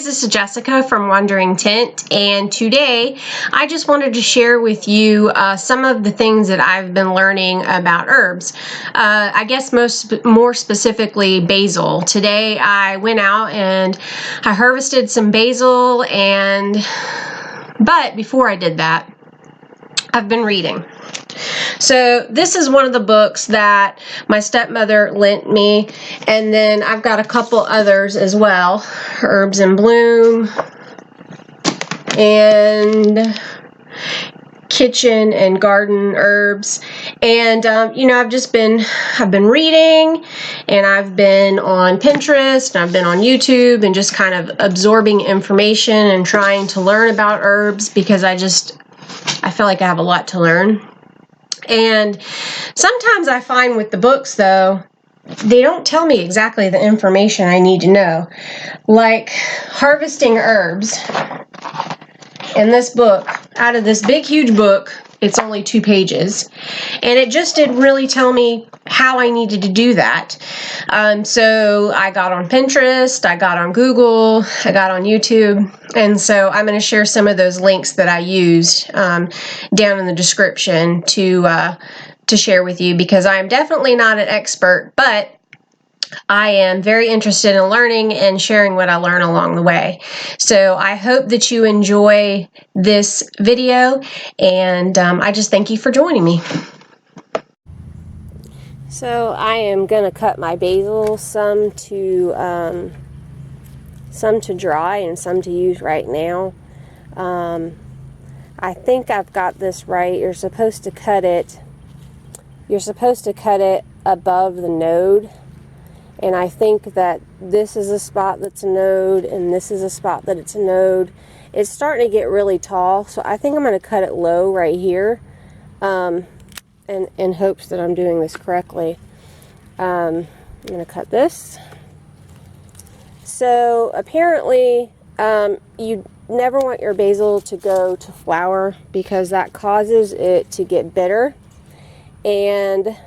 this is Jessica from Wandering Tent, and today I just wanted to share with you some of the things that I've been learning about herbs. I guess more specifically basil. Today I went out and I harvested some basil, but before I did that, I've been reading. So this is one of the books that my stepmother lent me, and then I've got a couple others as well. Herbs in Bloom and Kitchen and Garden Herbs. And I've been reading, and I've been on Pinterest, and I've been on YouTube, and just kind of absorbing information and trying to learn about herbs, because I feel like I have a lot to learn. And sometimes I find with the books, though, they don't tell me exactly the information I need to know. Like Harvesting Herbs in this book, out of this big, huge book, it's only 2 pages. And it just didn't really tell me how I needed to do that. So I got on Pinterest, I got on Google, I got on YouTube. And so I'm going to share some of those links that I used down in the description to share with you, because I am definitely not an expert, but I am very interested in learning and sharing what I learn along the way. So I hope that you enjoy this video, and I just thank you for joining me. So I am going to cut my basil, some to dry and some to use right now. I think I've got this right. You're supposed to cut it above the node. And I think that this is a spot that's a node, and this is a spot that it's a node. It's starting to get really tall, so I think I'm going to cut it low right here, in hopes that I'm doing this correctly. I'm going to cut this. So apparently, you never want your basil to go to flower, because that causes it to get bitter, and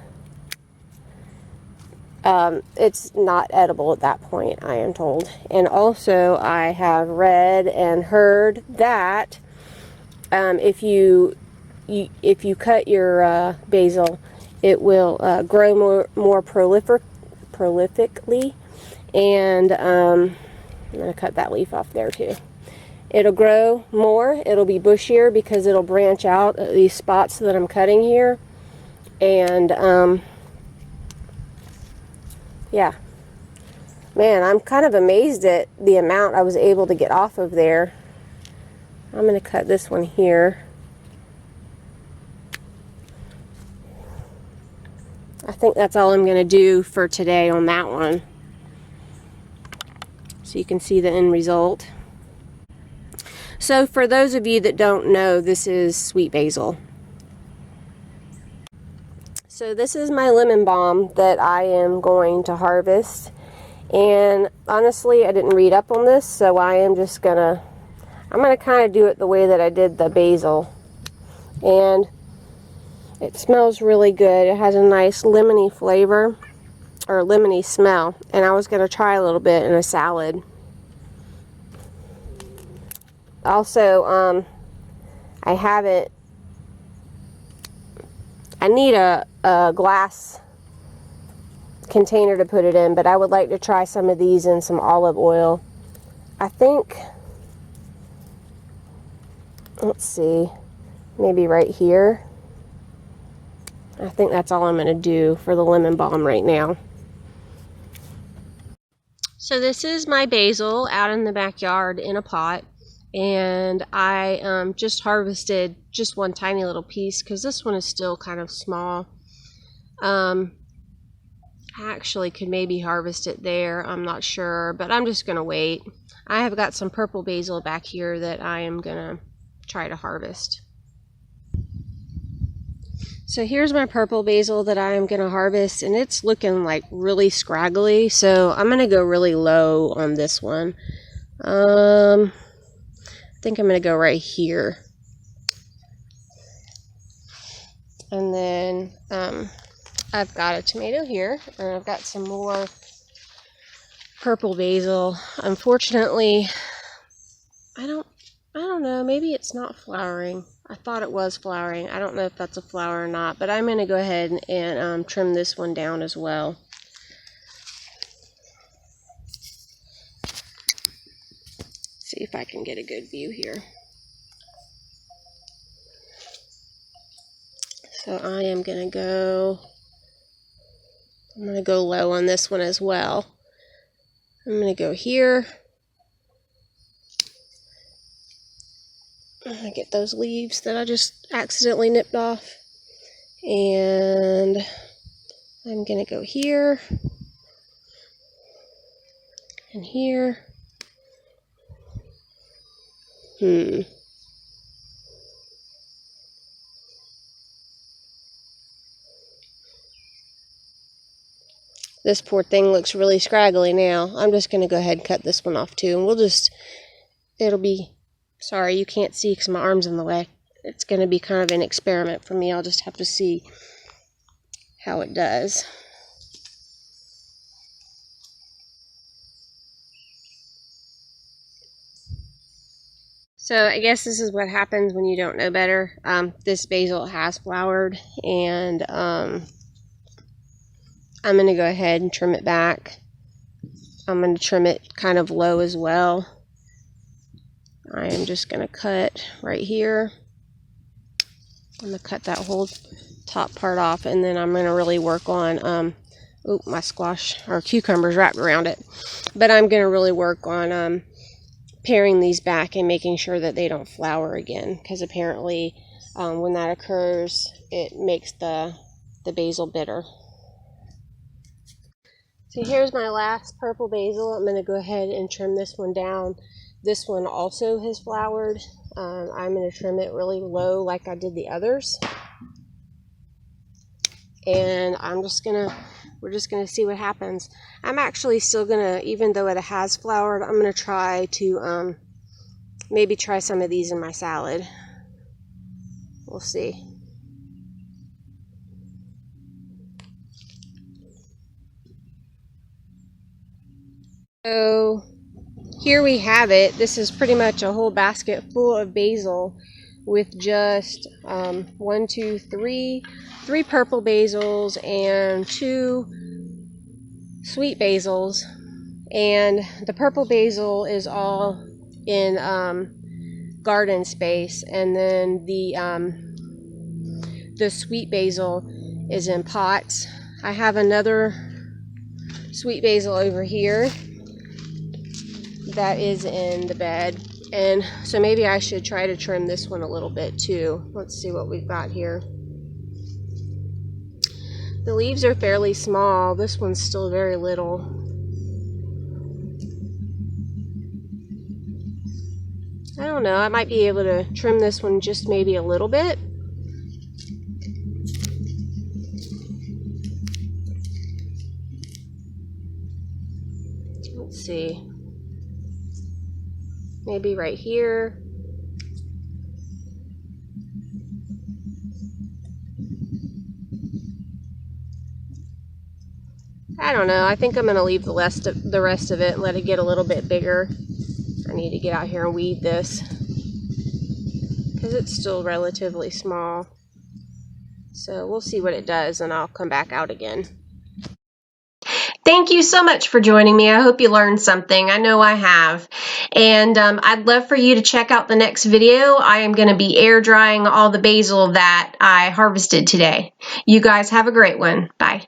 it's not edible at that point, I am told. And also, I have read and heard that if you cut your basil, it will grow more prolifically. And I'm going to cut that leaf off there too. It'll grow more. It'll be bushier because it'll branch out at these spots that I'm cutting here. And yeah, man, I'm kind of amazed at the amount I was able to get off of there. I'm going to cut this one here. I think that's all I'm going to do for today on that one, so you can see the end result. So for those of you that don't know, this is sweet basil. So this is my lemon balm that I am going to harvest, and honestly I didn't read up on this, so I'm gonna kind of do it the way that I did the basil, and it smells really good. It has a nice lemony flavor, or lemony smell, and I was gonna try a little bit in a salad. Also, I need a glass container to put it in, but I would like to try some of these in some olive oil. I think, let's see, maybe right here. I think that's all I'm going to do for the lemon balm right now. So this is my basil out in the backyard in a pot. And I just harvested just one tiny little piece, because this one is still kind of small. I actually could maybe harvest it there, I'm not sure, but I'm just going to wait. I have got some purple basil back here that I am going to try to harvest. So here's my purple basil that I am going to harvest, and it's looking like really scraggly, so I'm going to go really low on this one. I think I'm going to go right here. And then I've got a tomato here, and I've got some more purple basil. Unfortunately, I don't know, maybe it's not flowering. I thought it was flowering. I don't know if that's a flower or not, but I'm going to go ahead and trim this one down as well. See if I can get a good view here. So I am going to go, I'm going to go low on this one as well. I'm going to go here. I'm going to get those leaves that I just accidentally nipped off. And I'm going to go here and here. This poor thing looks really scraggly now. I'm just going to go ahead and cut this one off too. And we'll just, it'll be, sorry you can't see because my arm's in the way. It's going to be kind of an experiment for me. I'll just have to see how it does. So I guess this is what happens when you don't know better. This basil has flowered, and I'm going to go ahead and trim it back. I'm going to trim it kind of low as well. I am just going to cut right here. I'm going to cut that whole top part off, and then I'm going to really work on, my squash or cucumbers wrapped around it. But I'm going to really work on paring these back and making sure that they don't flower again, because apparently when that occurs, it makes the basil bitter. So here's my last purple basil. I'm going to go ahead and trim this one down. This one also has flowered. I'm going to trim it really low like I did the others. And we're just going to see what happens. I'm actually still going to, even though it has flowered, I'm going to try to maybe try some of these in my salad. We'll see. So here we have it. This is pretty much a whole basket full of basil with just 3 purple basils and 2 sweet basils. And the purple basil is all in garden space, and then the sweet basil is in pots. I have another sweet basil over here that is in the bed, and so maybe I should try to trim this one a little bit too. Let's see what we've got here. The leaves are fairly small. This one's still very little. I don't know, I might be able to trim this one just maybe a little bit. Let's see. Maybe right here. I don't know. I think I'm going to leave the rest of it and let it get a little bit bigger. I need to get out here and weed this because it's still relatively small. So we'll see what it does, and I'll come back out again. Thank you so much for joining me. I hope you learned something. I know I have. And I'd love for you to check out the next video. I am going to be air drying all the basil that I harvested today. You guys have a great one. Bye.